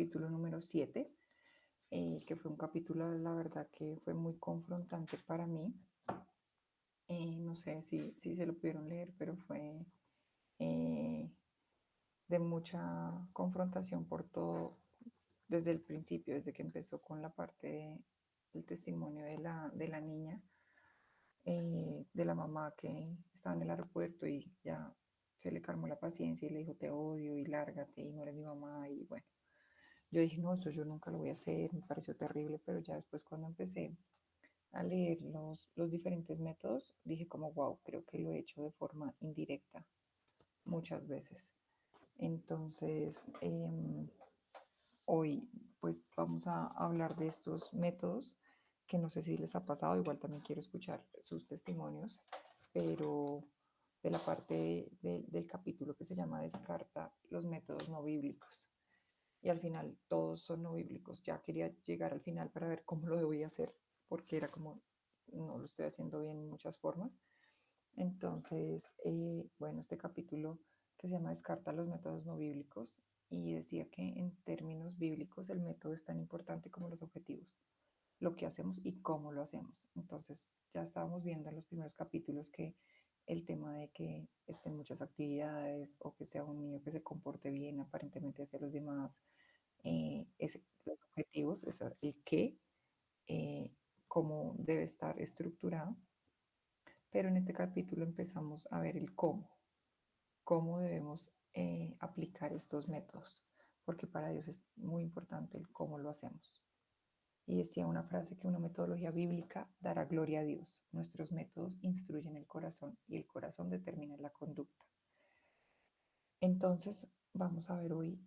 capítulo número 7, que fue un capítulo, la verdad, que fue muy confrontante para mí. No sé si se lo pudieron leer, pero fue de mucha confrontación por todo, desde el principio, desde que empezó con la parte del testimonio de la niña, de la mamá que estaba en el aeropuerto y ya se le calmó la paciencia y le dijo te odio y lárgate y no eres mi mamá. Y bueno, yo dije no, eso yo nunca lo voy a hacer, me pareció terrible, pero ya después cuando empecé a leer los diferentes métodos, dije como wow, creo que lo he hecho de forma indirecta muchas veces. Entonces, hoy pues vamos a hablar de estos métodos que no sé si les ha pasado, igual también quiero escuchar sus testimonios, pero de la parte del capítulo que se llama Descarta los métodos no bíblicos. Y al final todos son no bíblicos. Ya quería llegar al final para ver cómo lo voy a hacer, porque era como, no lo estoy haciendo bien en muchas formas. Entonces, bueno, este capítulo que se llama Descarta los métodos no bíblicos y decía que en términos bíblicos el método es tan importante como los objetivos, lo que hacemos y cómo lo hacemos. Entonces, ya estábamos viendo en los primeros capítulos que el tema de que estén muchas actividades o que sea un niño que se comporte bien aparentemente hacia los demás, es los objetivos, es el qué, eh, cómo debe estar estructurado, pero en este capítulo empezamos a ver el cómo debemos aplicar estos métodos, porque para Dios es muy importante el cómo lo hacemos. Y decía una frase que una metodología bíblica dará gloria a Dios. Nuestros métodos instruyen el corazón y el corazón determina la conducta. Entonces, vamos a ver hoy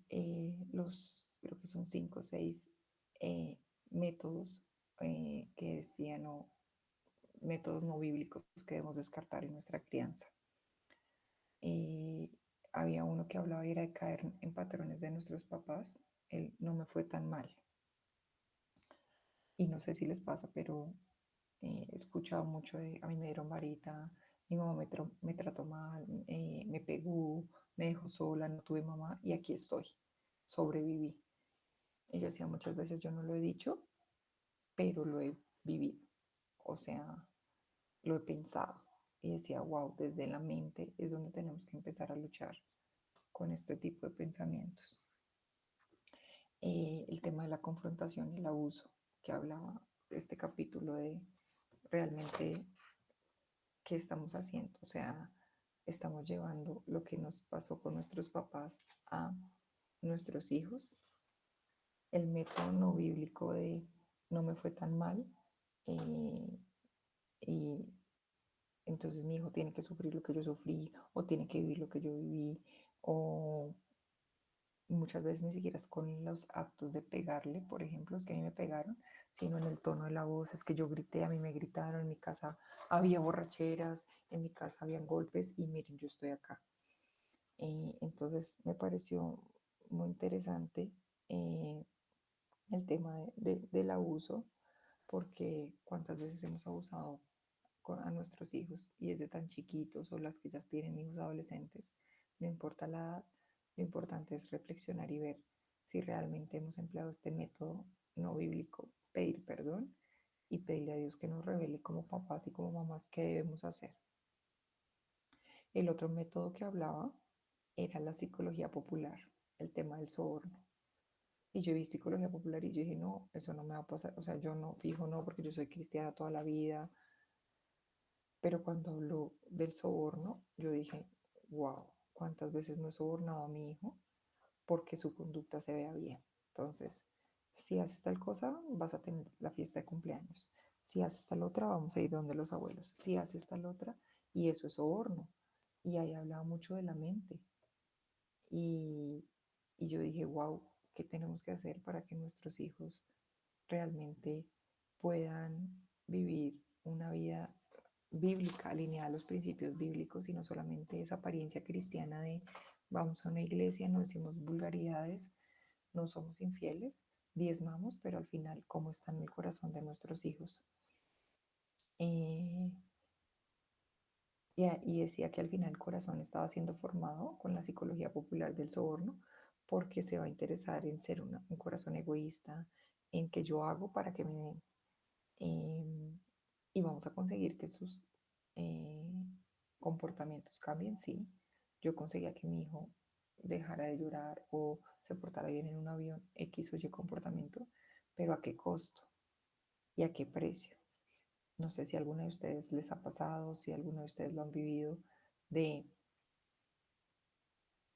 creo que son 5 o 6 métodos que decían, o métodos no bíblicos que debemos descartar en nuestra crianza. Había uno que hablaba y era de caer en patrones de nuestros papás. Él no me fue tan mal. Y no sé si les pasa, pero he escuchado mucho de, a mí me dieron varita, mi mamá me trató mal, me pegó, me dejó sola, no tuve mamá y aquí estoy, sobreviví. Y yo decía muchas veces, yo no lo he dicho, pero lo he vivido. O sea, lo he pensado. Y decía, wow, desde la mente es donde tenemos que empezar a luchar con este tipo de pensamientos. El tema de la confrontación y el abuso, que hablaba este capítulo de realmente qué estamos haciendo. O sea, estamos llevando lo que nos pasó con nuestros papás a nuestros hijos. El método no bíblico de no me fue tan mal, y entonces mi hijo tiene que sufrir lo que yo sufrí o tiene que vivir lo que yo viví, o muchas veces ni siquiera es con los actos de pegarle, por ejemplo, es que a mí me pegaron, sino en el tono de la voz, es que yo grité, a mí me gritaron, en mi casa había borracheras, en mi casa habían golpes y miren, yo estoy acá. Entonces me pareció muy interesante el tema del abuso, porque cuántas veces hemos abusado a nuestros hijos y desde tan chiquitos, o las que ya tienen hijos adolescentes, no importa la edad, lo importante es reflexionar y ver si realmente hemos empleado este método no bíblico, pedir perdón y pedirle a Dios que nos revele como papás y como mamás qué debemos hacer. El otro método que hablaba era la psicología popular, el tema del soborno. Y yo vi psicología popular y yo dije, no, eso no me va a pasar. O sea, yo no, fijo, no, porque yo soy cristiana toda la vida. Pero cuando habló del soborno, yo dije, wow, ¿cuántas veces no he sobornado a mi hijo porque su conducta se vea bien? Entonces, si haces tal cosa, vas a tener la fiesta de cumpleaños. Si haces tal otra, vamos a ir donde los abuelos. Si haces tal otra, y eso es soborno. Y ahí hablaba mucho de la mente. Y, y yo dije, wow, ¿qué tenemos que hacer para que nuestros hijos realmente puedan vivir una vida bíblica, alineada a los principios bíblicos, y no solamente esa apariencia cristiana de vamos a una iglesia, no decimos vulgaridades, no somos infieles, diezmamos, pero al final, ¿cómo está en el corazón de nuestros hijos? Eh, y decía que al final el corazón estaba siendo formado con la psicología popular del soborno porque se va a interesar en ser un corazón egoísta, en que yo hago para que me den. Y vamos a conseguir que sus eh, comportamientos cambien, sí. Yo conseguía que mi hijo dejara de llorar o se portara bien en un avión, X o Y comportamiento, pero ¿a qué costo y a qué precio? No sé si a alguno de ustedes les ha pasado, si alguno de ustedes lo han vivido, de,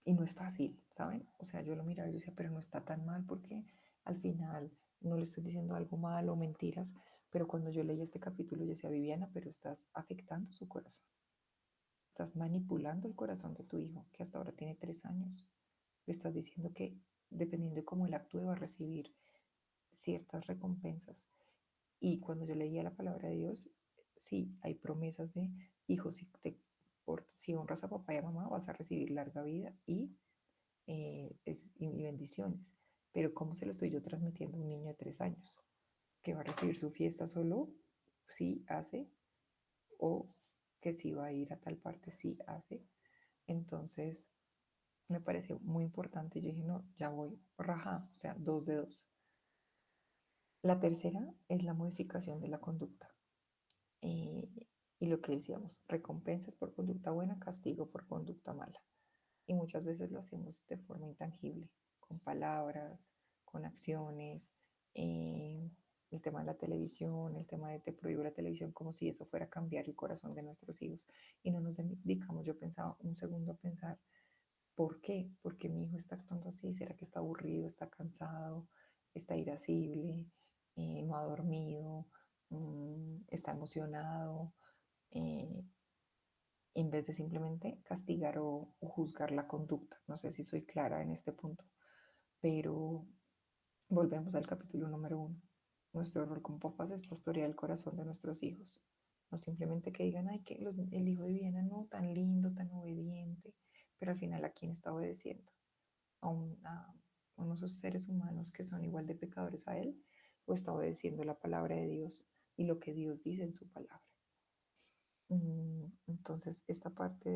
y no es fácil, ¿saben? O sea, yo lo miraba y yo decía, pero no está tan mal porque al final no le estoy diciendo algo malo o mentiras, pero cuando yo leí este capítulo yo decía, Viviana, pero estás afectando su corazón, estás manipulando el corazón de tu hijo, que hasta ahora tiene 3 años. Le estás diciendo que dependiendo de cómo él actúe va a recibir ciertas recompensas. Y cuando yo leía la palabra de Dios, sí, hay promesas de, hijo, si honras a papá y a mamá, vas a recibir larga vida y bendiciones. Pero ¿cómo se lo estoy yo transmitiendo a un niño de 3 años? Que va a recibir su fiesta solo si hace, o que si va a ir a tal parte si hace. Entonces me pareció muy importante. Yo dije, no, ya voy rajada, o sea, 2 de 2. La tercera es la modificación de la conducta. Eh, y lo que decíamos, recompensas por conducta buena, castigo por conducta mala. Y muchas veces lo hacemos de forma intangible, con palabras, con acciones, eh, el tema de la televisión, el tema de te prohíbo la televisión, como si eso fuera a cambiar el corazón de nuestros hijos. Y no nos dedicamos, yo pensaba un segundo a pensar, ¿por qué? ¿Por qué mi hijo está actuando así? ¿Será que está aburrido, está cansado, está irascible, no ha dormido, está emocionado? Eh, en vez de simplemente castigar o juzgar la conducta. No sé si soy clara en este punto, pero volvemos al capítulo número 1. Nuestro rol como papás es pastorear el corazón de nuestros hijos. No simplemente que digan, ay, que el hijo de Viena no, tan lindo, tan obediente, pero al final, ¿a quién está obedeciendo? A unos seres humanos que son igual de pecadores a él, o está obedeciendo la palabra de Dios y lo que Dios dice en su palabra. Entonces, esta parte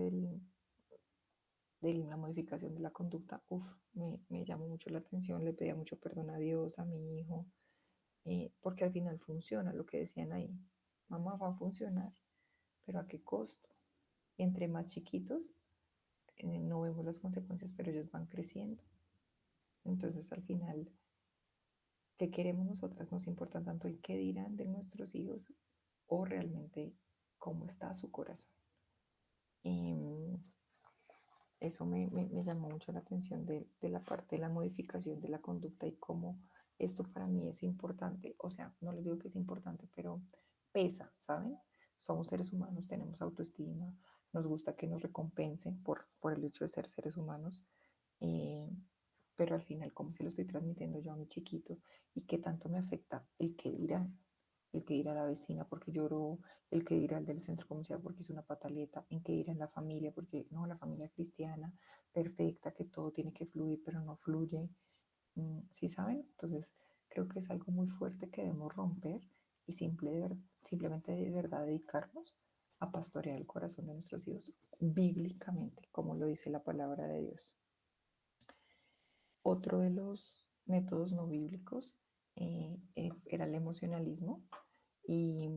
de la modificación de la conducta, me llamó mucho la atención, le pedía mucho perdón a Dios, a mi hijo, porque al final funciona lo que decían ahí. Mamá, va a funcionar, pero ¿a qué costo? Entre más chiquitos, no vemos las consecuencias, pero ellos van creciendo. Entonces, al final, ¿qué queremos nosotras? Nos importa tanto el qué dirán de nuestros hijos o realmente cómo está su corazón. Em, Eso me llamó mucho la atención de la parte de la modificación de la conducta y cómo esto para mí es importante. O sea, no les digo que es importante, pero pesa, ¿saben? Somos seres humanos, tenemos autoestima, nos gusta que nos recompensen por el hecho de ser seres humanos, eh, pero al final, ¿cómo se lo estoy transmitiendo yo a mi chiquito? ¿Y qué tanto me afecta el que dirán? El que dirá la vecina porque lloró, el que dirá el del centro comercial porque hizo una pataleta, en que dirá en la familia porque no, la familia cristiana perfecta, que todo tiene que fluir, pero no fluye. ¿Sí saben? Entonces, creo que es algo muy fuerte que debemos romper y simplemente de verdad dedicarnos a pastorear el corazón de nuestros hijos bíblicamente, como lo dice la palabra de Dios. Otro de los métodos no bíblicos era el emocionalismo y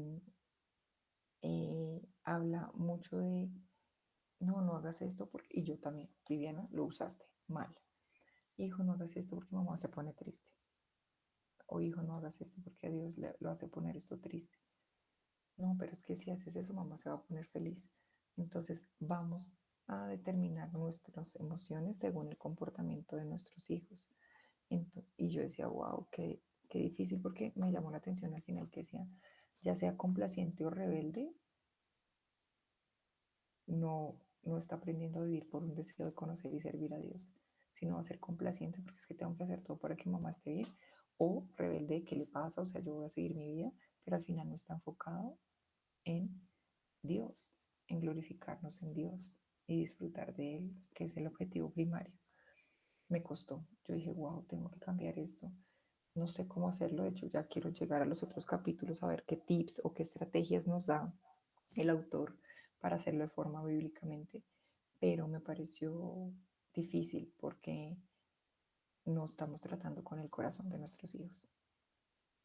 habla mucho de, no, no hagas esto porque, y yo también, Viviana, lo usaste mal. Hijo, no hagas esto porque mamá se pone triste. O hijo, no hagas esto porque a Dios lo hace poner esto triste. No, pero es que si haces eso, mamá se va a poner feliz. Entonces vamos a determinar nuestras emociones según el comportamiento de nuestros hijos. Y yo decía, wow, qué difícil, porque me llamó la atención al final que decía, ya sea complaciente o rebelde, no está aprendiendo a vivir por un deseo de conocer y servir a Dios, sino va a ser complaciente porque es que tengo que hacer todo para que mamá esté bien, o rebelde, ¿qué le pasa? O sea, yo voy a seguir mi vida, pero al final no está enfocado en Dios, en glorificarnos en Dios y disfrutar de Él, que es el objetivo primario. Me costó, yo dije, wow, tengo que cambiar esto. No sé cómo hacerlo, de hecho ya quiero llegar a los otros capítulos a ver qué tips o qué estrategias nos da el autor para hacerlo de forma bíblicamente, pero me pareció difícil porque no estamos tratando con el corazón de nuestros hijos.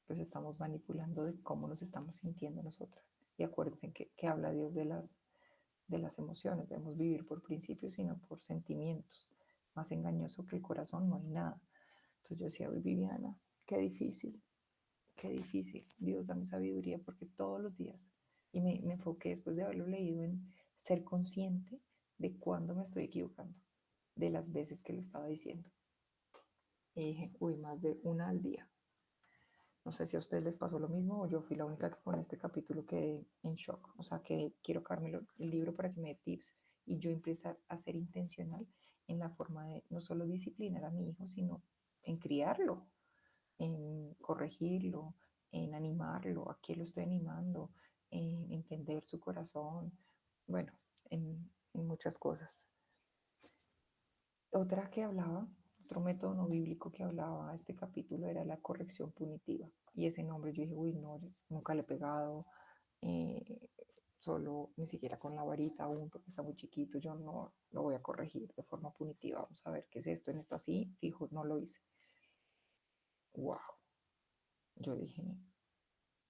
Los estamos manipulando de cómo nos estamos sintiendo nosotras. Y acuérdense que habla Dios de las emociones, debemos vivir por principios, sino por sentimientos. Más engañoso que el corazón no hay nada. Entonces yo decía, uy, Viviana, qué difícil, qué difícil. Dios, dame sabiduría porque todos los días, y me enfoqué después de haberlo leído en ser consciente de cuándo me estoy equivocando, de las veces que lo estaba diciendo. Y dije, uy, más de una al día. No sé si a ustedes les pasó lo mismo o yo fui la única que con este capítulo quedé en shock. O sea, que quiero cargarme el libro para que me dé tips y yo empezar a ser intencional en la forma de no solo disciplinar a mi hijo, sino en criarlo, en corregirlo, en animarlo, a qué lo estoy animando, en entender su corazón, bueno, en muchas cosas. Otra que hablaba, otro método no bíblico que hablaba este capítulo era la corrección punitiva. Y ese nombre yo dije, uy, no, nunca le he pegado, eh, solo ni siquiera con la varita aún, porque está muy chiquito, yo no lo voy a corregir de forma punitiva. Vamos a ver qué es esto en esta sí, fijo, no lo hice. Wow, yo dije,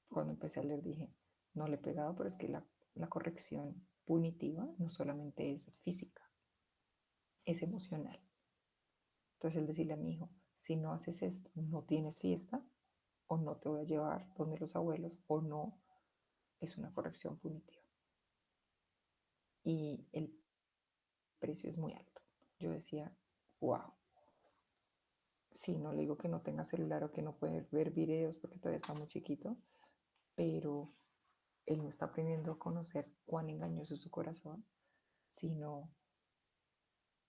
cuando empecé a leer dije, no le he pegado, pero es que la corrección punitiva no solamente es física, es emocional. Entonces, el decirle a mi hijo, si no haces esto, no tienes fiesta, o no te voy a llevar donde los abuelos, o no, es una corrección punitiva. Y el precio es muy alto. Yo decía, wow, sí, no le digo que no tenga celular o que no puede ver videos porque todavía está muy chiquito, pero él no está aprendiendo a conocer cuán engañoso es su corazón, sino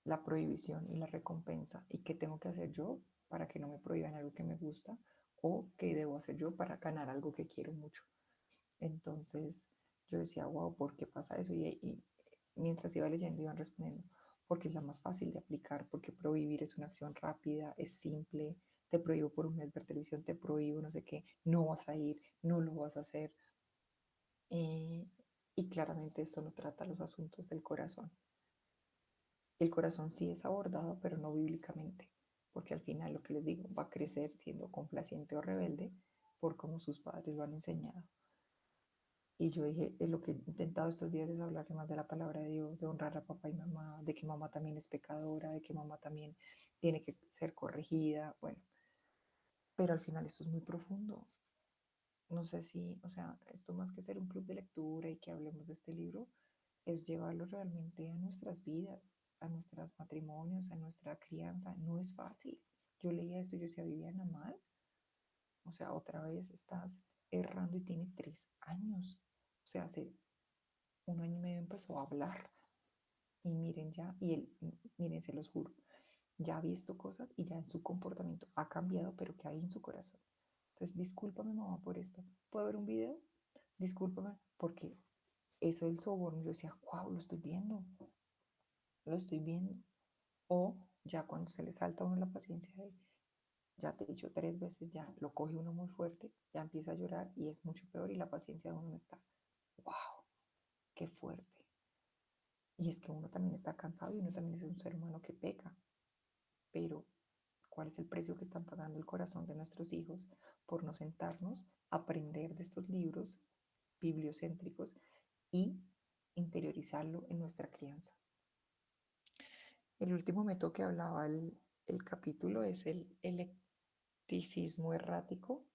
la prohibición y la recompensa y qué tengo que hacer yo para que no me prohíban algo que me gusta o qué debo hacer yo para ganar algo que quiero mucho. Entonces yo decía, wow, ¿por qué pasa eso? Y mientras iba leyendo iban respondiendo, porque es la más fácil de aplicar, porque prohibir es una acción rápida, es simple, te prohíbo por un mes ver televisión, te prohíbo no sé qué, no vas a ir, no lo vas a hacer. Eh, y claramente esto no trata los asuntos del corazón. El corazón sí es abordado, pero no bíblicamente, porque al final lo que les digo va a crecer siendo complaciente o rebelde por cómo sus padres lo han enseñado. Y yo dije, lo que he intentado estos días es hablarle más de la palabra de Dios, de honrar a papá y mamá, de que mamá también es pecadora, de que mamá también tiene que ser corregida, bueno, pero al final esto es muy profundo. No sé si, o sea, esto más que ser un club de lectura y que hablemos de este libro, es llevarlo realmente a nuestras vidas, a nuestros matrimonios, a nuestra crianza. No es fácil. Yo leía esto y yo decía, Viviana, mal. O sea, otra vez estás errando y tiene 3 años. O sea, hace un año y medio empezó a hablar. Y miren ya, y él, miren, se los juro, ya ha visto cosas y ya en su comportamiento ha cambiado, pero que hay en su corazón. Entonces, discúlpame, mamá, por esto. ¿Puedo ver un video? Discúlpame, porque eso del soborno, yo decía, wow, lo estoy viendo, lo estoy viendo. O ya cuando se le salta a uno la paciencia de, ya te he dicho 3 veces, ya lo coge uno muy fuerte, ya empieza a llorar y es mucho peor y la paciencia de uno no está. ¡Wow! ¡Qué fuerte! Y es que uno también está cansado y uno también es un ser humano que peca. Pero, ¿cuál es el precio que están pagando el corazón de nuestros hijos por no sentarnos a aprender de estos libros bibliocéntricos y interiorizarlo en nuestra crianza? El último método que hablaba el capítulo es el eclecticismo errático.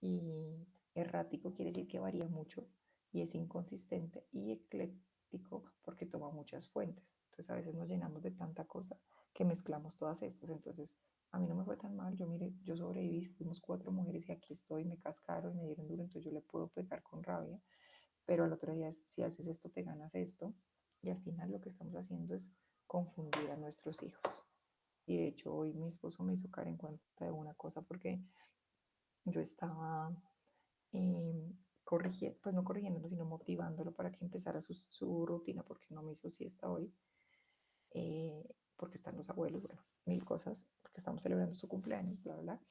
Y errático quiere decir que varía mucho y es inconsistente, y ecléctico porque toma muchas fuentes. Entonces a veces nos llenamos de tanta cosa que mezclamos todas estas. Entonces a mí no me fue tan mal, yo mire, yo sobreviví, fuimos 4 mujeres y aquí estoy, me cascaron, me dieron duro, entonces yo le puedo pegar con rabia, pero al otro día es, si haces esto, te ganas esto, y al final lo que estamos haciendo es confundir a nuestros hijos. Y de hecho hoy mi esposo me hizo caer en cuenta de una cosa porque yo estaba corrigiendo, pues no corrigiéndolo, sino motivándolo para que empezara su rutina, porque no me hizo siesta hoy, porque están los abuelos, bueno, mil cosas, porque estamos celebrando su cumpleaños, bla, bla, bla.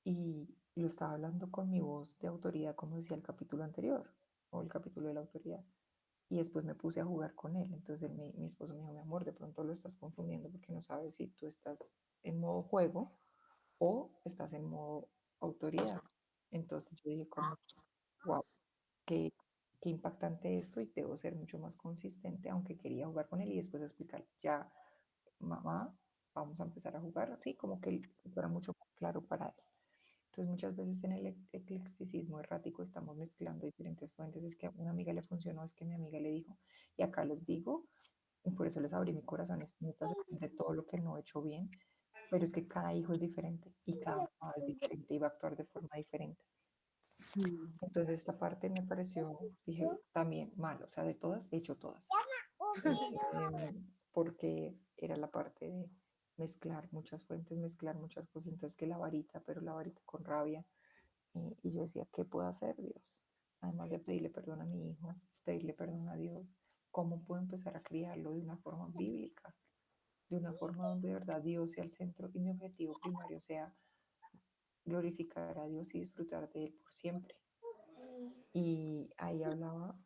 Y lo estaba hablando con mi voz de autoridad, como decía el capítulo anterior, o el capítulo de la autoridad. Y después me puse a jugar con él. Entonces mi esposo me dijo, mi amor, de pronto lo estás confundiendo porque no sabes si tú estás en modo juego o estás en modo autoridad. Entonces yo dije como, wow, qué, qué impactante esto y debo ser mucho más consistente, aunque quería jugar con él y después explicar, ya, mamá, vamos a empezar a jugar así, como que fuera mucho más claro para él. Entonces muchas veces en el eclecticismo errático estamos mezclando diferentes fuentes, es que a una amiga le funcionó, es que mi amiga le dijo, y acá les digo, y por eso les abrí mi corazón en esta sesión de todo lo que no he hecho bien, pero es que cada hijo es diferente y cada mamá es diferente y va a actuar de forma diferente. Mm. Entonces esta parte me pareció, dije, también mal, o sea, de todas, he hecho todas, porque era la parte de mezclar muchas fuentes, mezclar muchas cosas, entonces que la varita, pero la varita con rabia, y yo decía, ¿qué puedo hacer, Dios? Además de pedirle perdón a mi hijo, pedirle perdón a Dios, ¿cómo puedo empezar a criarlo de una forma bíblica? De una forma donde de verdad Dios sea el centro y mi objetivo primario sea glorificar a Dios y disfrutar de Él por siempre. Y ahí hablaba,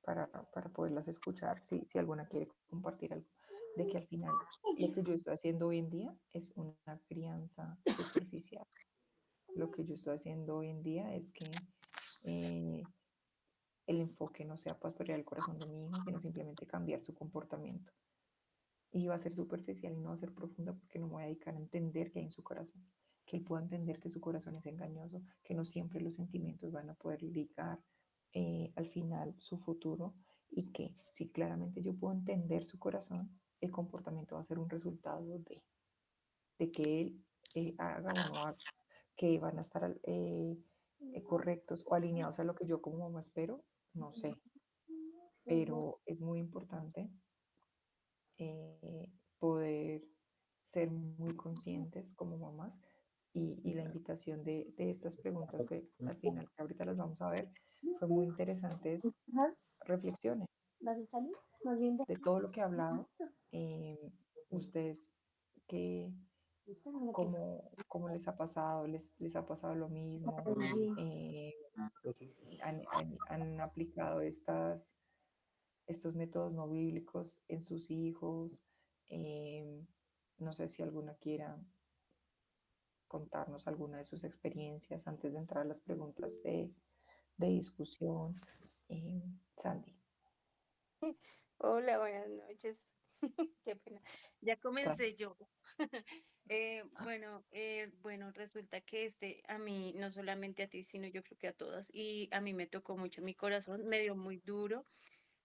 para poderlas escuchar, si alguna quiere compartir algo, de que al final lo que yo estoy haciendo hoy en día es una crianza superficial. Lo que yo estoy haciendo hoy en día es que eh, el enfoque no sea pastorear el corazón de mi hijo, sino simplemente cambiar su comportamiento. Y va a ser superficial y no va a ser profunda porque no me voy a dedicar a entender qué hay en su corazón. Que él pueda entender que su corazón es engañoso, que no siempre los sentimientos van a poder ligar al final su futuro y que si claramente yo puedo entender su corazón, el comportamiento va a ser un resultado de que él haga o no haga, que van a estar correctos o alineados a lo que yo como mamá espero, no sé, pero es muy importante poder ser muy conscientes como mamás y la invitación de estas preguntas fue, al final, que ahorita las vamos a ver, fue muy interesante, es Ajá. reflexiones ¿Vas a salir? Más bien de de todo lo que he hablado, ustedes que, ¿Viste? No me quejo. cómo les ha pasado, les ha pasado lo mismo, eh, han aplicado estos métodos no bíblicos en sus hijos. Eh, no sé si alguna quiera contarnos alguna de sus experiencias antes de entrar a las preguntas de discusión. Eh, Sandy, Hola, buenas noches. Qué pena. Ya tranqui. comencé yo. Bueno, resulta que a mí, no solamente a ti, sino yo creo que a todas, y a mí me tocó mucho mi corazón, me dio muy duro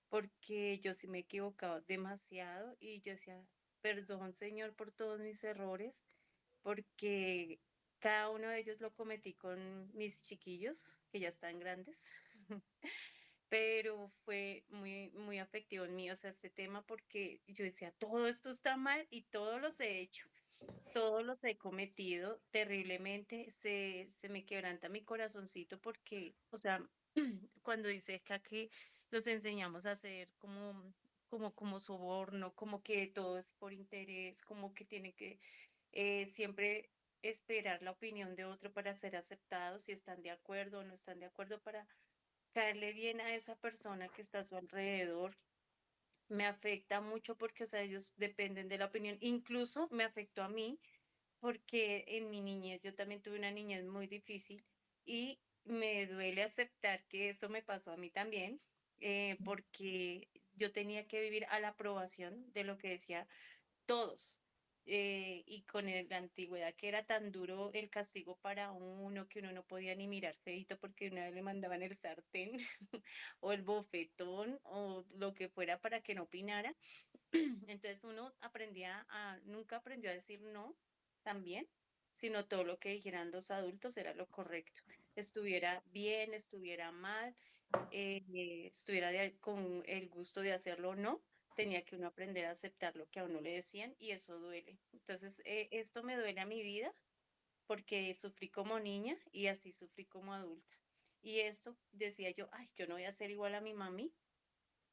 porque yo sí me he equivocado demasiado y yo decía, perdón, Señor, por todos mis errores, porque cada uno de ellos lo cometí con mis chiquillos, que ya están grandes. Pero fue muy, muy afectivo en mí, o sea, este tema, porque yo decía, todo esto está mal y todos los he hecho, todos los he cometido terriblemente, se me quebranta mi corazoncito porque, o sea, cuando dice acá que los enseñamos a hacer como soborno, como que todo es por interés, como que tienen que siempre esperar la opinión de otro para ser aceptados, si están de acuerdo o no están de acuerdo, para caerle bien a esa persona que está a su alrededor. Me afecta mucho porque, o sea, ellos dependen de la opinión. Incluso me afectó a mí porque en mi niñez yo también tuve una niñez muy difícil y me duele aceptar que eso me pasó a mí también, porque yo tenía que vivir a la aprobación de lo que decía todos. Y con la antigüedad que era tan duro el castigo para uno, que uno no podía ni mirar feito porque una vez le mandaban el sartén o el bofetón o lo que fuera para que no opinara. Entonces uno nunca aprendió a decir no también, sino todo lo que dijeran los adultos era lo correcto. Estuviera bien, estuviera mal, estuviera con el gusto de hacerlo o no, tenía que uno aprender a aceptar lo que a uno le decían y eso duele. Entonces, esto me duele a mi vida porque sufrí como niña y así sufrí como adulta. Y esto decía yo, ay, yo no voy a ser igual a mi mami,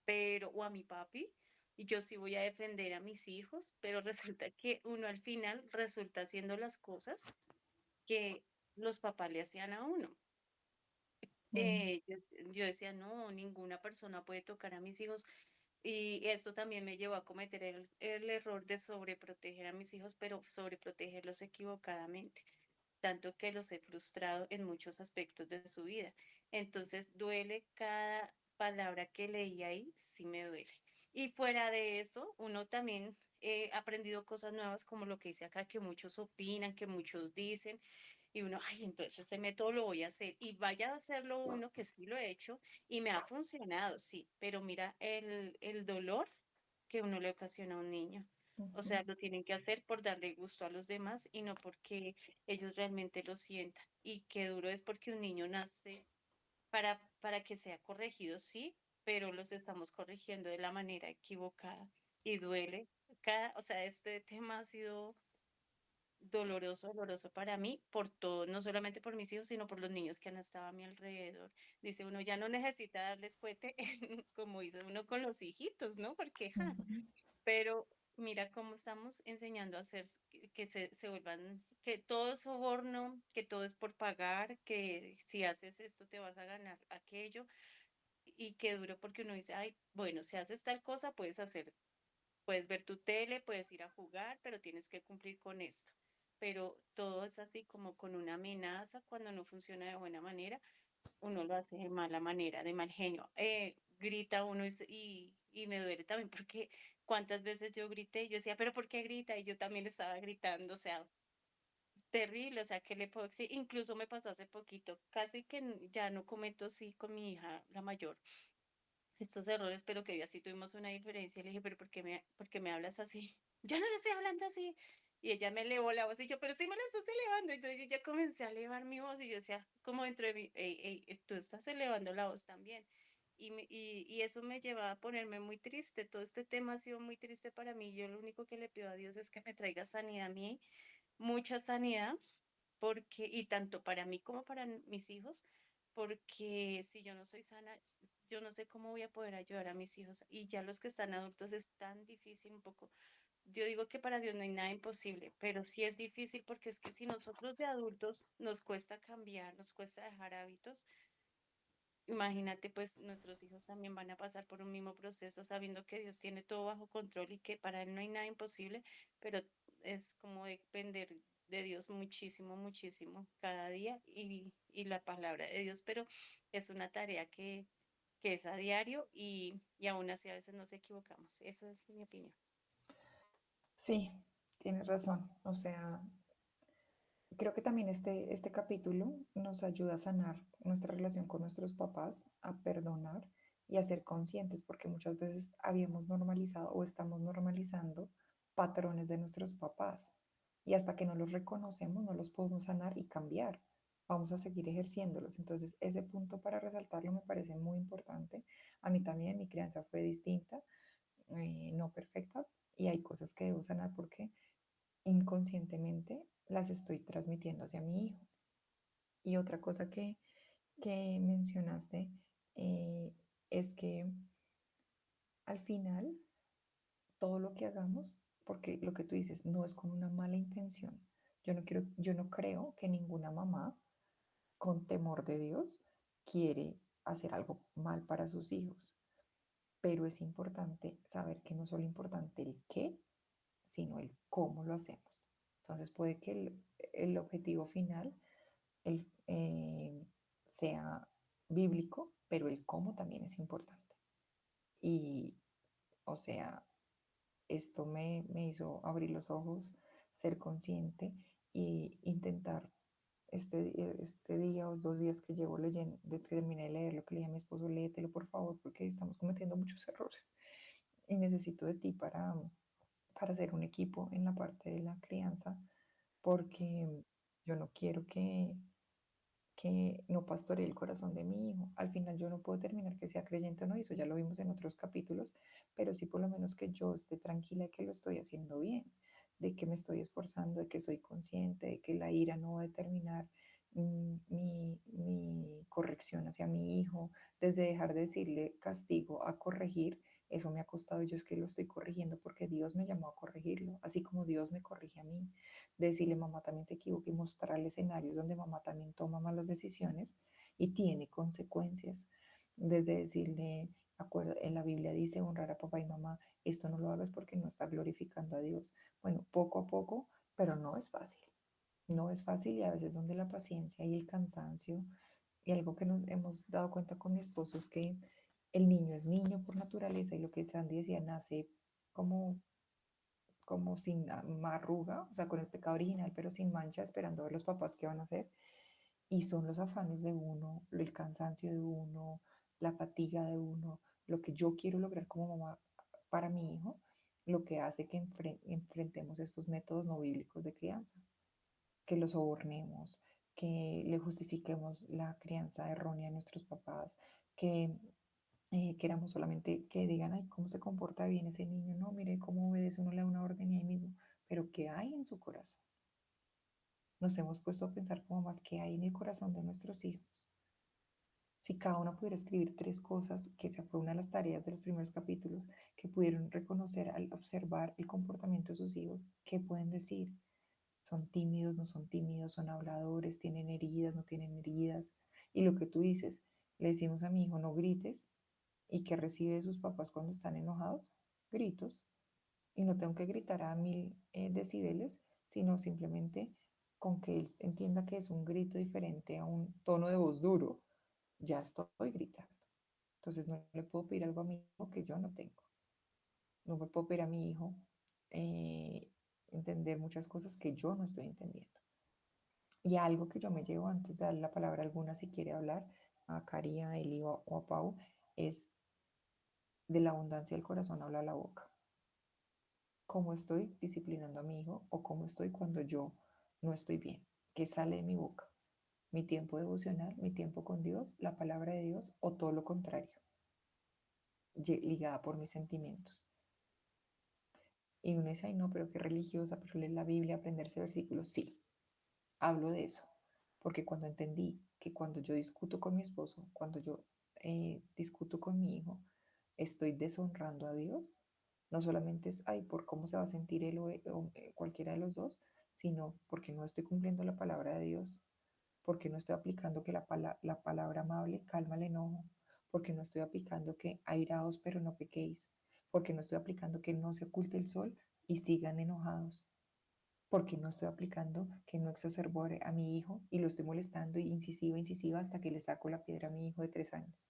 pero o a mi papi, y yo sí voy a defender a mis hijos, pero resulta que uno al final resulta haciendo las cosas que los papás le hacían a uno. Mm, Yo decía, no, ninguna persona puede tocar a mis hijos. Y esto también me llevó a cometer el error de sobreproteger a mis hijos, pero sobreprotegerlos equivocadamente, tanto que los he frustrado en muchos aspectos de su vida. Entonces, duele cada palabra que leí ahí, sí me duele. Y fuera de eso, uno también ha aprendido cosas nuevas como lo que hice acá, que muchos opinan, que muchos dicen, y uno, ay, entonces ese método lo voy a hacer. Y vaya a hacerlo uno, que sí lo he hecho, y me ha funcionado, sí, pero mira el dolor que uno le ocasiona a un niño. O Ujú, sea, lo tienen que hacer por darle gusto a los demás y no porque ellos realmente lo sientan. Y qué duro es porque un niño nace para que sea corregido, sí, pero los estamos corrigiendo de la manera equivocada y duele. O sea, este tema ha sido doloroso, doloroso para mí, por todo, no solamente por mis hijos, sino por los niños que han estado a mi alrededor. Dice uno, ya no necesita darles fuete como hizo uno con los hijitos, ¿no? Porque, ja, ujú. pero mira cómo estamos enseñando a hacer que se vuelvan, que todo es soborno, que todo es por pagar, que si haces esto te vas a ganar aquello, y qué duro porque uno dice, ay, bueno, si haces tal cosa, puedes ver tu tele, puedes ir a jugar, pero tienes que cumplir con esto. Pero todo es así como con una amenaza cuando no funciona de buena manera, uno lo hace de mala manera, de mal genio. Grita uno y me duele también porque cuántas veces yo grité y yo decía, pero ¿por qué grita? Y yo también estaba gritando, o sea, terrible, o sea, ¿qué le puedo decir? Incluso me pasó hace poquito, casi que ya no cometo así con mi hija, la mayor, estos errores, pero que ya sí tuvimos una diferencia. Le dije, pero por qué me hablas así? Yo no le estoy hablando así. Y ella me elevó la voz y yo, pero sí me la estás elevando. Entonces yo ya comencé a elevar mi voz y yo decía, como dentro de mí, "Ey, ey, tú estás elevando la voz también". Y eso me lleva a ponerme muy triste. Todo este tema ha sido muy triste para mí. Yo lo único que le pido a Dios es que me traiga sanidad a mí, mucha sanidad, porque, y tanto para mí como para mis hijos, porque si yo no soy sana, yo no sé cómo voy a poder ayudar a mis hijos. Y ya los que están adultos es tan difícil un poco. Yo digo que para Dios no hay nada imposible, pero sí es difícil porque es que si nosotros de adultos nos cuesta cambiar, nos cuesta dejar hábitos, imagínate, pues nuestros hijos también van a pasar por un mismo proceso sabiendo que Dios tiene todo bajo control y que para Él no hay nada imposible, pero es como depender de Dios muchísimo, muchísimo cada día y la palabra de Dios, pero es una tarea que es a diario y aún así a veces nos equivocamos. Esa es mi opinión. Sí, tienes razón. O sea, creo que también este capítulo nos ayuda a sanar nuestra relación con nuestros papás, a perdonar y a ser conscientes, porque muchas veces habíamos normalizado o estamos normalizando patrones de nuestros papás. Y hasta que no los reconocemos, no los podemos sanar y cambiar. Vamos a seguir ejerciéndolos. Entonces, ese punto para resaltarlo me parece muy importante. A mí también mi crianza fue distinta, no perfecta, y hay cosas que debo sanar porque inconscientemente las estoy transmitiendo hacia mi hijo. Y otra cosa que mencionaste es que al final todo lo que hagamos, porque lo que tú dices no es con una mala intención. Yo no creo que ninguna mamá con temor de Dios quiere hacer algo mal para sus hijos, pero es importante saber que no es solo importante el qué, sino el cómo lo hacemos. Entonces puede que el objetivo final el, sea bíblico, pero el cómo también es importante. Y, o sea, esto me hizo abrir los ojos, ser consciente e intentar este día o 2 días que llevo leyendo, de que terminé de leer lo que le dije a mi esposo, léetelo por favor, porque estamos cometiendo muchos errores y necesito de ti para hacer un equipo en la parte de la crianza, porque yo no quiero que no pastoree el corazón de mi hijo. Al final yo no puedo terminar que sea creyente o no, y eso ya lo vimos en otros capítulos, pero sí por lo menos que yo esté tranquila de que lo estoy haciendo bien, de que me estoy esforzando, de que soy consciente, de que la ira no va a determinar mi corrección hacia mi hijo, desde dejar de decirle castigo a corregir. Eso me ha costado, yo es que lo estoy corrigiendo porque Dios me llamó a corregirlo, así como Dios me corrige a mí, de decirle mamá también se equivoca y mostrarle escenarios donde mamá también toma malas decisiones y tiene consecuencias, desde decirle En la Biblia dice honrar a papá y mamá. Esto no lo hagas porque no está glorificando a Dios. Bueno, poco a poco, pero no es fácil. No es fácil y a veces donde la paciencia y el cansancio y algo que nos hemos dado cuenta con mi esposo es que el niño es niño por naturaleza y lo que Sandy decía, nace como, como sin arruga, o sea, con el pecado original, pero sin mancha, esperando a ver los papás qué van a hacer. Y son los afanes de uno, el cansancio de uno, la fatiga de uno, lo que yo quiero lograr como mamá para mi hijo, lo que hace que enfrentemos estos métodos no bíblicos de crianza, que los sobornemos, que le justifiquemos la crianza errónea de nuestros papás, que queramos solamente que digan, ay, cómo se comporta bien ese niño, no, mire cómo obedece, uno le da una orden y ahí mismo, pero ¿qué hay en su corazón? Nos hemos puesto a pensar como más qué hay en el corazón de nuestros hijos. Si cada uno pudiera escribir tres cosas, que esa fue una de las tareas de los primeros capítulos, que pudieron reconocer al observar el comportamiento de sus hijos, ¿qué pueden decir? ¿Son tímidos, no son tímidos, son habladores, tienen heridas, no tienen heridas? Y lo que tú dices, le decimos a mi hijo, no grites, y que recibe de sus papás cuando están enojados, gritos, y no tengo que gritar a 1000 decibeles, sino simplemente con que él entienda que es un grito diferente a un tono de voz duro, ya estoy gritando. Entonces no le puedo pedir algo a mi hijo que yo no tengo. No me puedo pedir a mi hijo eh, entender muchas cosas que yo no estoy entendiendo. Y algo que yo me llevo antes de darle la palabra a alguna si quiere hablar, a Cari, a Eli o a Pau, es de la abundancia del corazón habla la boca. ¿Cómo estoy disciplinando a mi hijo o cómo estoy cuando yo no estoy bien? ¿Qué sale de mi boca? ¿Mi tiempo devocional, mi tiempo con Dios, la palabra de Dios o todo lo contrario, ligada por mis sentimientos? Y uno dice, ay no, pero qué religiosa, pero leer la Biblia, aprenderse versículos. Sí, hablo de eso, porque cuando entendí que cuando yo discuto con mi esposo, cuando yo discuto con mi hijo, estoy deshonrando a Dios, no solamente es, ay, por cómo se va a sentir él o cualquiera de los dos, sino porque no estoy cumpliendo la palabra de Dios, porque no estoy aplicando que la palabra amable calma el enojo, porque no estoy aplicando que airaos pero no pequéis, porque no estoy aplicando que no se oculte el sol y sigan enojados, porque no estoy aplicando que no exacerbore a mi hijo y lo estoy molestando y incisiva, incisiva hasta que le saco la piedra a mi hijo de 3 años.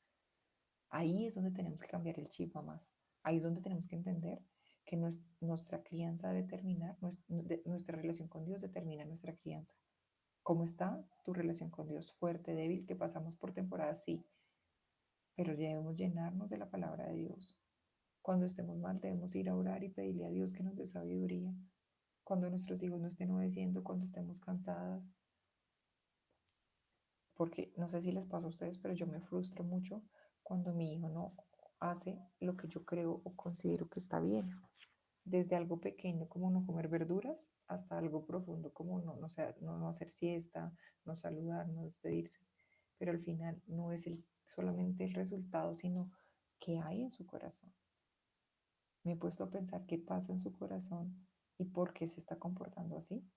Ahí es donde tenemos que cambiar el chip, mamás. Ahí es donde tenemos que entender que nuestra crianza debe terminar, nuestra relación con Dios determina nuestra crianza. ¿Cómo está tu relación con Dios? Fuerte, débil, que pasamos por temporadas, sí, pero debemos llenarnos de la palabra de Dios. Cuando estemos mal, debemos ir a orar y pedirle a Dios que nos dé sabiduría. Cuando nuestros hijos no estén obedeciendo, cuando estemos cansadas, porque no sé si les pasa a ustedes, pero yo me frustro mucho cuando mi hijo no hace lo que yo creo o considero que está bien. Desde algo pequeño como no comer verduras hasta algo profundo como no hacer siesta, no saludar, no despedirse. Pero al final no es solamente el resultado, sino qué hay en su corazón. Me he puesto a pensar qué pasa en su corazón y por qué se está comportando así.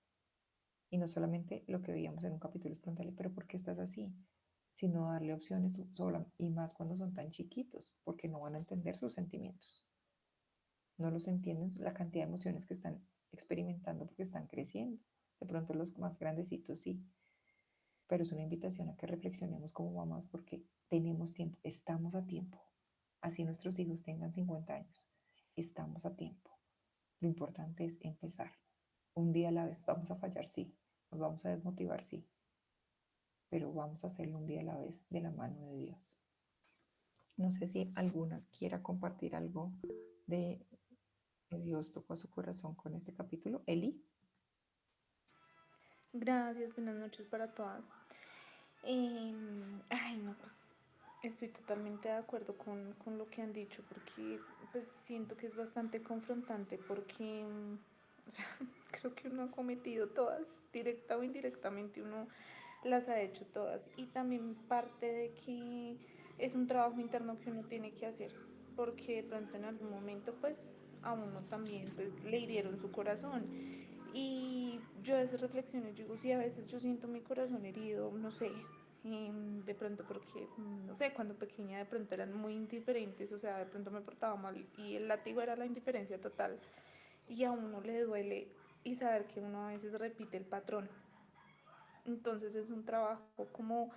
Y no solamente lo que veíamos en un capítulo, es preguntarle, pero ¿por qué estás así? Sino darle opciones sola, y más cuando son tan chiquitos, porque no van a entender sus sentimientos. No los entienden la cantidad de emociones que están experimentando porque están creciendo. De pronto los más grandecitos sí, pero es una invitación a que reflexionemos como mamás porque tenemos tiempo, estamos a tiempo. Así nuestros hijos tengan 50 años, estamos a tiempo. Lo importante es empezar. Un día a la vez, vamos a fallar, sí, nos vamos a desmotivar, sí, pero vamos a hacerlo un día a la vez de la mano de Dios. No sé si alguna quiera compartir algo de que Dios tocó su corazón con este capítulo. Eli. Gracias, buenas noches para todas. Ay, no, pues estoy totalmente de acuerdo con lo que han dicho porque pues siento que es bastante confrontante porque, o sea, creo que uno ha cometido todas, directa o indirectamente uno las ha hecho todas y también parte de que es un trabajo interno que uno tiene que hacer porque de pronto en algún momento pues a uno también pues, le hirieron su corazón y yo a veces reflexiono y digo, sí, a veces yo siento mi corazón herido, no sé, De pronto porque, no sé, cuando pequeña de pronto eran muy indiferentes, o sea, de pronto me portaba mal y el látigo era la indiferencia total y a uno le duele y saber que uno a veces repite el patrón. Entonces es un trabajo como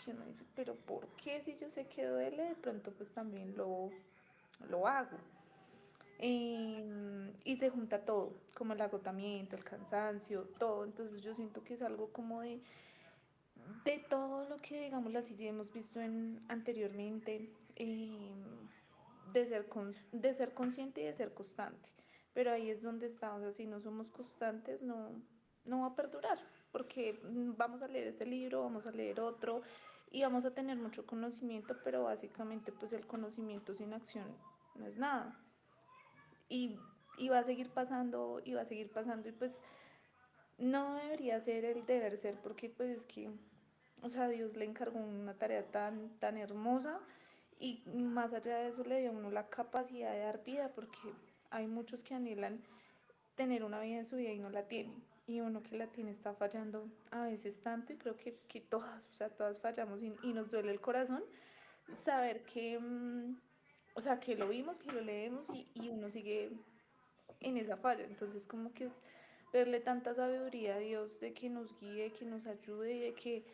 que uno dice, pero ¿por qué si yo sé que duele? De pronto pues también lo hago. Y se junta todo, como el agotamiento, el cansancio, todo. Entonces yo siento que es algo como de todo lo que, digamos así, ya hemos visto anteriormente, de ser consciente y de ser constante. Pero ahí es donde estamos, o sea, si no somos constantes, no va a perdurar, porque vamos a leer este libro, vamos a leer otro y vamos a tener mucho conocimiento, pero básicamente pues el conocimiento sin acción no es nada. Y, y va a seguir pasando, y va a seguir pasando, y pues no debería ser el deber ser, porque pues es que, o sea, Dios le encargó una tarea tan hermosa y más allá de eso le dio a uno la capacidad de dar vida, porque hay muchos que anhelan tener una vida en su vida y no la tienen. Y uno que la tiene está fallando a veces tanto y creo que todas, o sea, todas fallamos y nos duele el corazón saber que, o sea, que lo vimos, que lo leemos y uno sigue en esa falla. Entonces, como que es verle tanta sabiduría a Dios de que nos guíe, que nos ayude y de que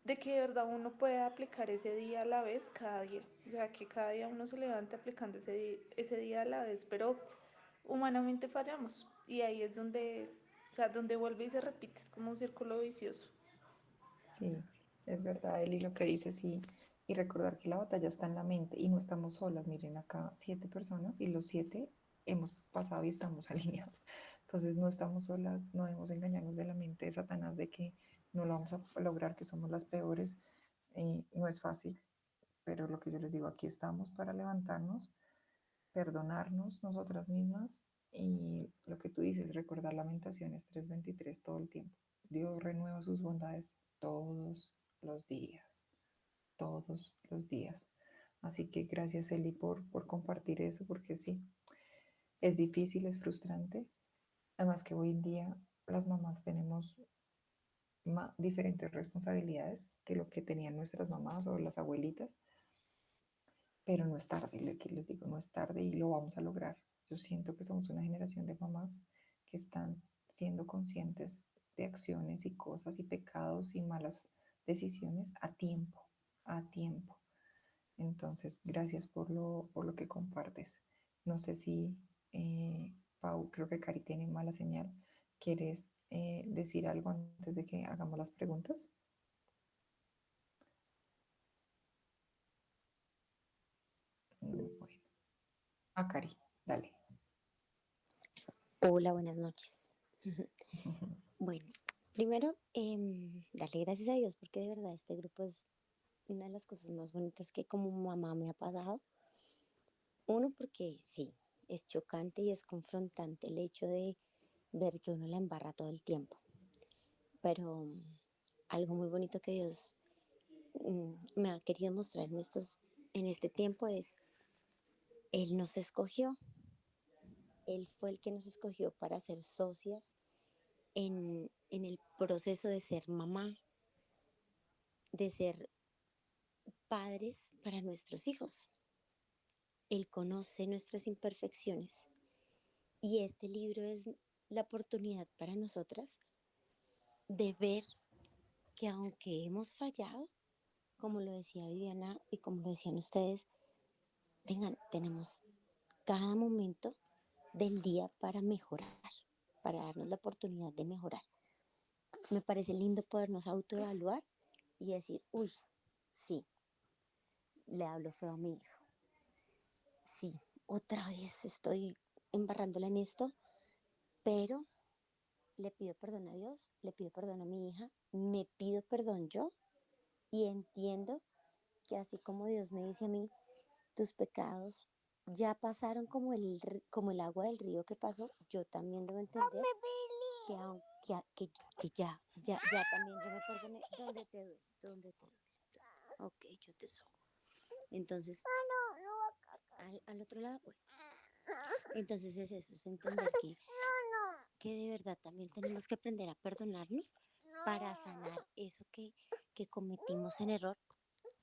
de verdad uno pueda aplicar ese día a la vez cada día. O sea, que cada día uno se levante aplicando ese día a la vez, pero humanamente fallamos. Y ahí es donde, o sea, donde vuelve y se repite, es como un círculo vicioso. Sí, es verdad, Eli, lo que dice, sí. Y recordar que la batalla está en la mente y no estamos solas. Miren acá, 7 personas y los 7 hemos pasado y estamos alineados. Entonces no estamos solas, no debemos engañarnos de la mente de Satanás de que no lo vamos a lograr, que somos las peores. No es fácil, pero lo que yo les digo, aquí estamos para levantarnos, perdonarnos nosotras mismas y lo que tú dices, recordar Lamentaciones 3:23 todo el tiempo. Dios renueva sus bondades todos los días, todos los días. Así que gracias Eli por compartir eso, porque sí, es difícil, es frustrante. Además que hoy en día las mamás tenemos diferentes responsabilidades que lo que tenían nuestras mamás o las abuelitas, pero no es tarde, lo que les digo, no es tarde y lo vamos a lograr. Yo siento que somos una generación de mamás que están siendo conscientes de acciones y cosas y pecados y malas decisiones a tiempo, a tiempo. Entonces, gracias por lo que compartes. No sé si, Pau, creo que Cari tiene mala señal. ¿Quieres decir algo antes de que hagamos las preguntas? Bueno, Cari, dale. Hola, buenas noches. Bueno, primero, darle gracias a Dios porque de verdad este grupo es una de las cosas más bonitas que como mamá me ha pasado. Uno, porque sí, es chocante y es confrontante el hecho de ver que uno la embarra todo el tiempo. Pero algo muy bonito que Dios me ha querido mostrar en este tiempo es, Él nos escogió, Él fue el que nos escogió para ser socias en el proceso de ser mamá, de ser padres para nuestros hijos. Él conoce nuestras imperfecciones y este libro es la oportunidad para nosotras de ver que aunque hemos fallado, como lo decía Viviana y como lo decían ustedes, vengan, tenemos cada momento del día para mejorar, para darnos la oportunidad de mejorar. Me parece lindo podernos autoevaluar y decir, uy, sí, le hablo feo a mi hijo. Sí, otra vez estoy embarrándola en esto, pero le pido perdón a Dios, le pido perdón a mi hija, me pido perdón yo y entiendo que así como Dios me dice a mí, tus pecados ya pasaron como el agua del río que pasó, yo también debo entender que, que ya también yo me perdoné. ¿Dónde te duele? ¿Dónde te duele? Ok, yo te sobo. Entonces, al otro lado, bueno. Entonces es eso, es entender que de verdad también tenemos que aprender a perdonarnos para sanar eso que que cometimos en error,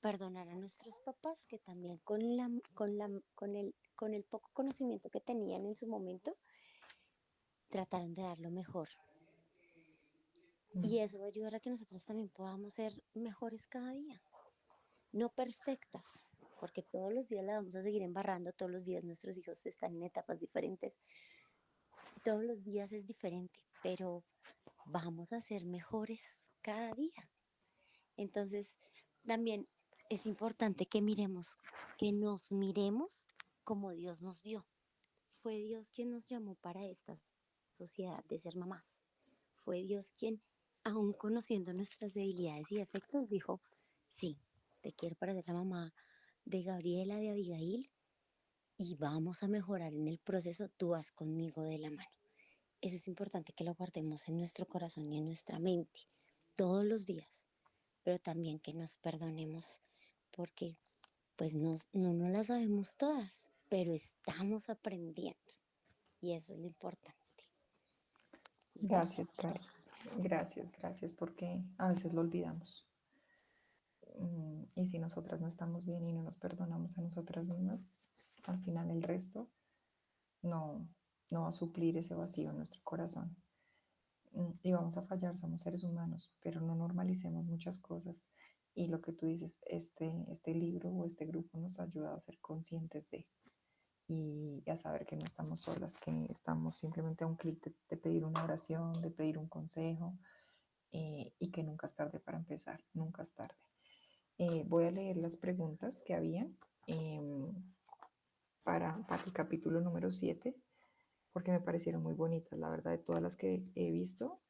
perdonar a nuestros papás que también con el poco conocimiento que tenían en su momento, trataron de dar lo mejor. Y eso va a ayudar a que nosotros también podamos ser mejores cada día. No perfectas, porque todos los días la vamos a seguir embarrando, todos los días nuestros hijos están en etapas diferentes, todos los días es diferente, pero vamos a ser mejores cada día. Entonces, también es importante que nos miremos como Dios nos vio. Fue Dios quien nos llamó para esta sociedad de ser mamás. Fue Dios quien, aun conociendo nuestras debilidades y defectos, dijo, sí, te quiero para ser la mamá de Gabriela, de Abigail, y vamos a mejorar en el proceso, tú vas conmigo de la mano. Eso es importante que lo guardemos en nuestro corazón y en nuestra mente todos los días, pero también que nos perdonemos porque pues no las sabemos todas, pero estamos aprendiendo y eso es lo importante. Entonces, Gracias, Cari. Gracias, gracias, porque a veces lo olvidamos. Y si nosotras no estamos bien y no nos perdonamos a nosotras mismas, al final el resto no, no va a suplir ese vacío en nuestro corazón. Y vamos a fallar, somos seres humanos, pero no normalicemos muchas cosas. Y lo que tú dices, este libro o este grupo nos ha ayudado a ser conscientes de y a saber que no estamos solas, que estamos simplemente a un clic de pedir una oración, de pedir un consejo, y que nunca es tarde para empezar, nunca es tarde. Voy a leer las preguntas que había para el capítulo número 7 porque me parecieron muy bonitas. La verdad, de todas las que he visto,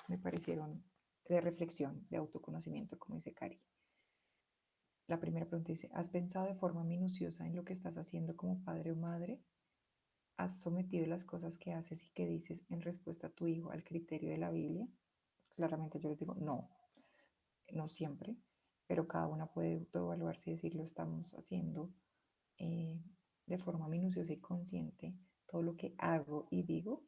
me parecieron de reflexión, de autoconocimiento, como dice Cari. La primera pregunta dice, ¿has pensado de forma minuciosa en lo que estás haciendo como padre o madre? ¿Has sometido las cosas que haces y que dices en respuesta a tu hijo al criterio de la Biblia? Claramente yo les digo, no, no siempre, pero cada una puede autoevaluarse y decir, lo estamos haciendo eh, de forma minuciosa y consciente, todo lo que hago y digo.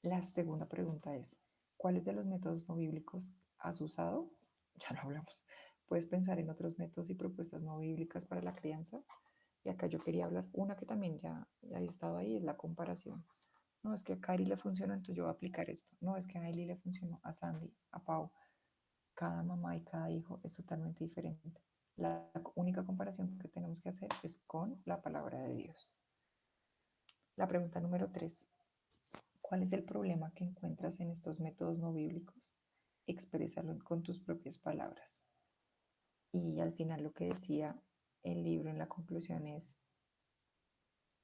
La segunda pregunta es, ¿cuáles de los métodos no bíblicos has usado? Ya no hablamos. ¿Puedes pensar en otros métodos y propuestas no bíblicas para la crianza? Y acá yo quería hablar, una que también ya he estado ahí, es la comparación. No, es que a Cari le funcionó, entonces yo voy a aplicar esto. No, es que a Ailey le funcionó, a Sandy, a Pau. Cada mamá y cada hijo es totalmente diferente. La única comparación que tenemos que hacer es con la palabra de Dios. La pregunta número 3. ¿Cuál es el problema que encuentras en estos métodos no bíblicos? Exprésalo con tus propias palabras. Y al final lo que decía el libro en la conclusión es,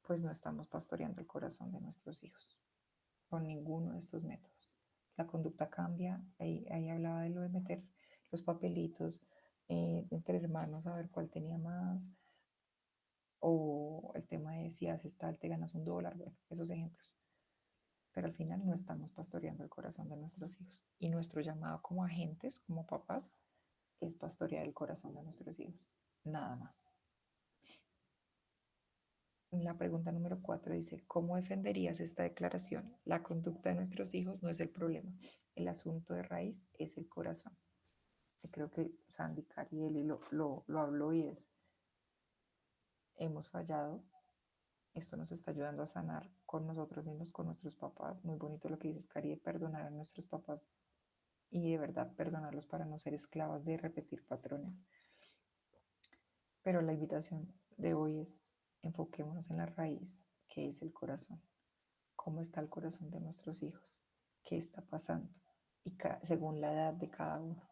pues no estamos pastoreando el corazón de nuestros hijos con ninguno de estos métodos. La conducta cambia, ahí hablaba de lo de meter los papelitos entre hermanos a ver cuál tenía más, o el tema de si haces tal te ganas $1, bueno, esos ejemplos. Pero al final no estamos pastoreando el corazón de nuestros hijos. Y nuestro llamado como agentes, como papás, es pastorear el corazón de nuestros hijos. Nada más. La pregunta número 4 dice, ¿cómo defenderías esta declaración? La conducta de nuestros hijos no es el problema. El asunto de raíz es el corazón. Y creo que Sandy Carielli lo habló y es, hemos fallado. Esto nos está ayudando a sanar con nosotros mismos, con nuestros papás. Muy bonito lo que dices, Cari, de perdonar a nuestros papás y de verdad perdonarlos para no ser esclavas de repetir patrones. Pero la invitación de hoy es enfoquémonos en la raíz, que es el corazón. ¿Cómo está el corazón de nuestros hijos? ¿Qué está pasando? Y según la edad de cada uno.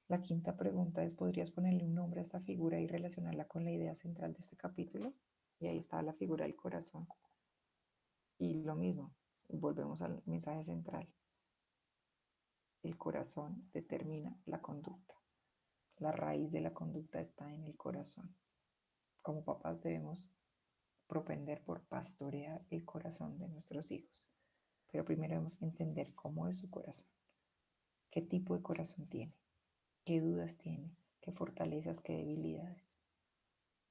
La quinta pregunta es, ¿podrías ponerle un nombre a esta figura y relacionarla con la idea central de este capítulo? Y ahí está la figura del corazón. Y lo mismo, volvemos al mensaje central. El corazón determina la conducta. La raíz de la conducta está en el corazón. Como papás debemos propender por pastorear el corazón de nuestros hijos. Pero primero debemos entender cómo es su corazón, qué tipo de corazón tiene, qué dudas tiene, qué fortalezas, qué debilidades.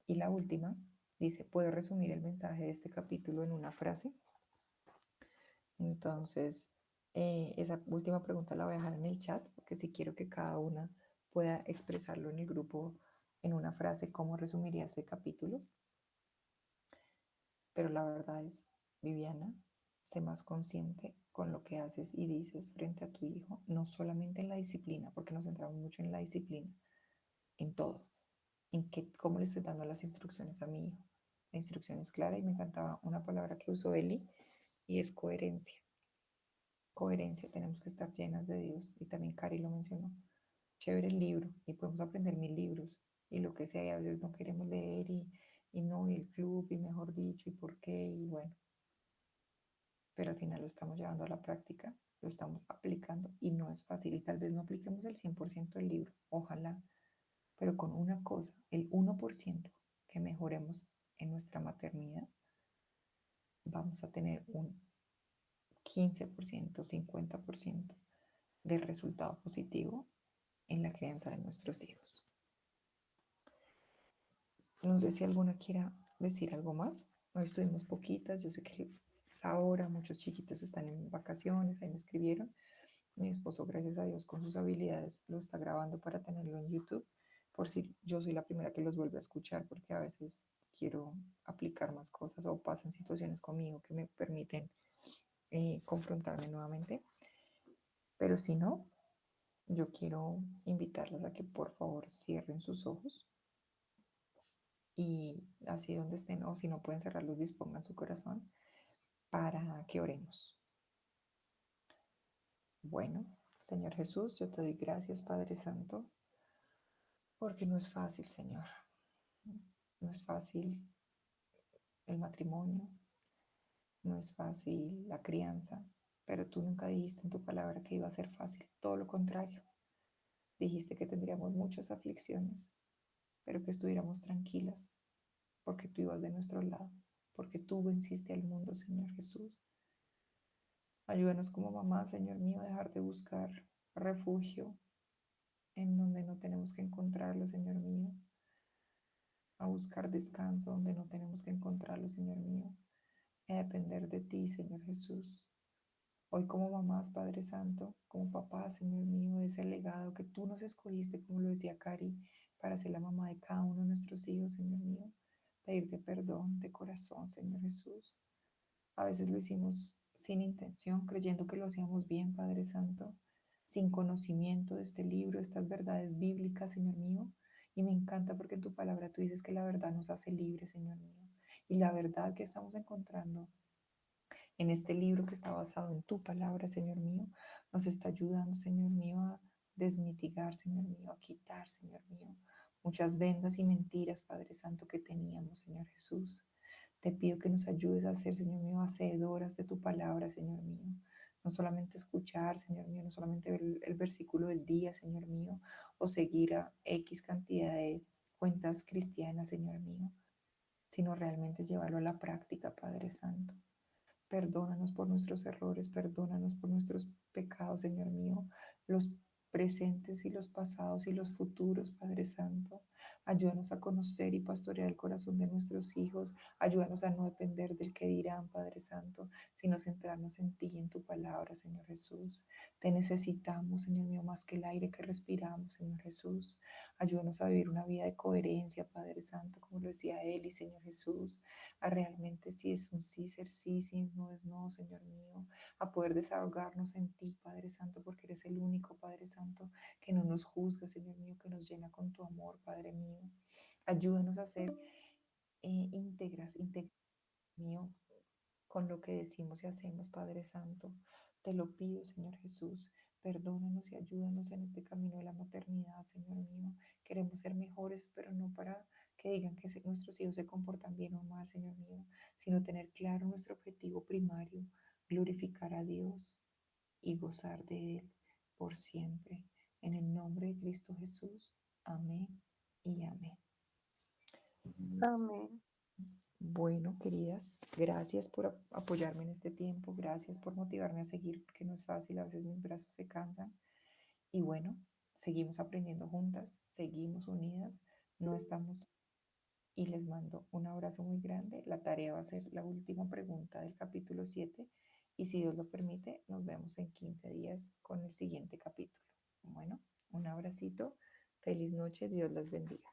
Y la última dice, ¿puedo resumir el mensaje de este capítulo en una frase? Entonces, Esa última pregunta la voy a dejar en el chat porque si quiero que cada una pueda expresarlo en el grupo en una frase, ¿cómo resumiría este capítulo? Pero la verdad es, Viviana, sé más consciente con lo que haces y dices frente a tu hijo, no solamente en la disciplina, porque nos centramos mucho en la disciplina, en todo, en qué, cómo le estoy dando las instrucciones a mi hijo. La instrucción es clara y me encantaba una palabra que usó Eli y es coherencia. Coherencia, tenemos que estar llenas de Dios y también Cari lo mencionó. Chévere el libro y podemos aprender 1000 libros y lo que sea y a veces no queremos leer y no, y el club y mejor dicho y por qué y bueno, pero al final lo estamos llevando a la práctica, lo estamos aplicando y no es fácil y tal vez no apliquemos el 100% del libro, ojalá, pero con una cosa, el 1% que mejoremos en nuestra maternidad, vamos a tener un 15%, 50% de resultado positivo en la crianza de nuestros hijos. No sé si alguna quiera decir algo más. Hoy estuvimos poquitas, yo sé que ahora muchos chiquitos están en vacaciones, ahí me escribieron. Mi esposo, gracias a Dios, con sus habilidades, lo está grabando para tenerlo en YouTube, por si yo soy la primera que los vuelve a escuchar, porque a veces quiero aplicar más cosas o pasan situaciones conmigo que me permiten confrontarme nuevamente. Pero si no, yo quiero invitarlas a que por favor cierren sus ojos y así donde estén, o si no pueden cerrarlos, dispongan su corazón para que oremos. Bueno, Señor Jesús, yo te doy gracias, Padre Santo, porque no es fácil, Señor. No es fácil el matrimonio, no es fácil la crianza, pero tú nunca dijiste en tu palabra que iba a ser fácil, todo lo contrario. Dijiste que tendríamos muchas aflicciones, pero que estuviéramos tranquilas, porque tú ibas de nuestro lado, porque tú venciste al mundo, Señor Jesús. Ayúdanos como mamá, Señor mío, a dejar de buscar refugio en donde no tenemos que encontrarlo, Señor mío, a buscar descanso donde no tenemos que encontrarlo, Señor mío, a depender de ti, Señor Jesús. Hoy como mamás, Padre Santo, como papá, Señor mío, de ese legado que tú nos escogiste, como lo decía Cari, para ser la mamá de cada uno de nuestros hijos, Señor mío, pedirte perdón de corazón, Señor Jesús. A veces lo hicimos sin intención, creyendo que lo hacíamos bien, Padre Santo, sin conocimiento de este libro, estas verdades bíblicas, Señor mío. Y me encanta porque en tu palabra tú dices que la verdad nos hace libres, Señor mío. Y la verdad que estamos encontrando en este libro que está basado en tu palabra, Señor mío, nos está ayudando, Señor mío, a desmitigar, Señor mío, a quitar, Señor mío, muchas vendas y mentiras, Padre Santo, que teníamos, Señor Jesús. Te pido que nos ayudes a ser, Señor mío, hacedoras de tu palabra, Señor mío. No solamente escuchar, Señor mío, no solamente ver el versículo del día, Señor mío, o seguir a X cantidad de cuentas cristianas, Señor mío, sino realmente llevarlo a la práctica, Padre Santo. Perdónanos por nuestros errores, perdónanos por nuestros pecados, Señor mío, los presentes y los pasados y los futuros, Padre Santo. Ayúdanos a conocer y pastorear el corazón de nuestros hijos. Ayúdanos a no depender del que dirán, Padre Santo, sino centrarnos en ti y en tu palabra, Señor Jesús. Te necesitamos, Señor mío, más que el aire que respiramos, Señor Jesús. Ayúdanos a vivir una vida de coherencia, Padre Santo, como lo decía él y Señor Jesús, a realmente si es un sí, ser sí, si no es no, Señor mío, a poder desahogarnos en ti, Padre Santo, porque eres el único, Padre Santo, que no nos juzga, Señor mío, que nos llena con tu amor, Padre mío. Ayúdanos a ser íntegras, mío, con lo que decimos y hacemos, Padre Santo. Te lo pido, Señor Jesús. Perdónanos y ayúdanos en este camino de la maternidad, Señor mío. Queremos ser mejores, pero no para que digan que nuestros hijos se comportan bien o mal, Señor mío, sino tener claro nuestro objetivo primario, glorificar a Dios y gozar de Él por siempre. En el nombre de Cristo Jesús. Amén y amén. Amén. Bueno, queridas, gracias por apoyarme en este tiempo, gracias por motivarme a seguir, porque no es fácil, a veces mis brazos se cansan. Y bueno, seguimos aprendiendo juntas, seguimos unidas, no estamos y les mando un abrazo muy grande. La tarea va a ser la última pregunta del capítulo 7 y si Dios lo permite, nos vemos en 15 días con el siguiente capítulo. Bueno, un abracito, feliz noche, Dios las bendiga.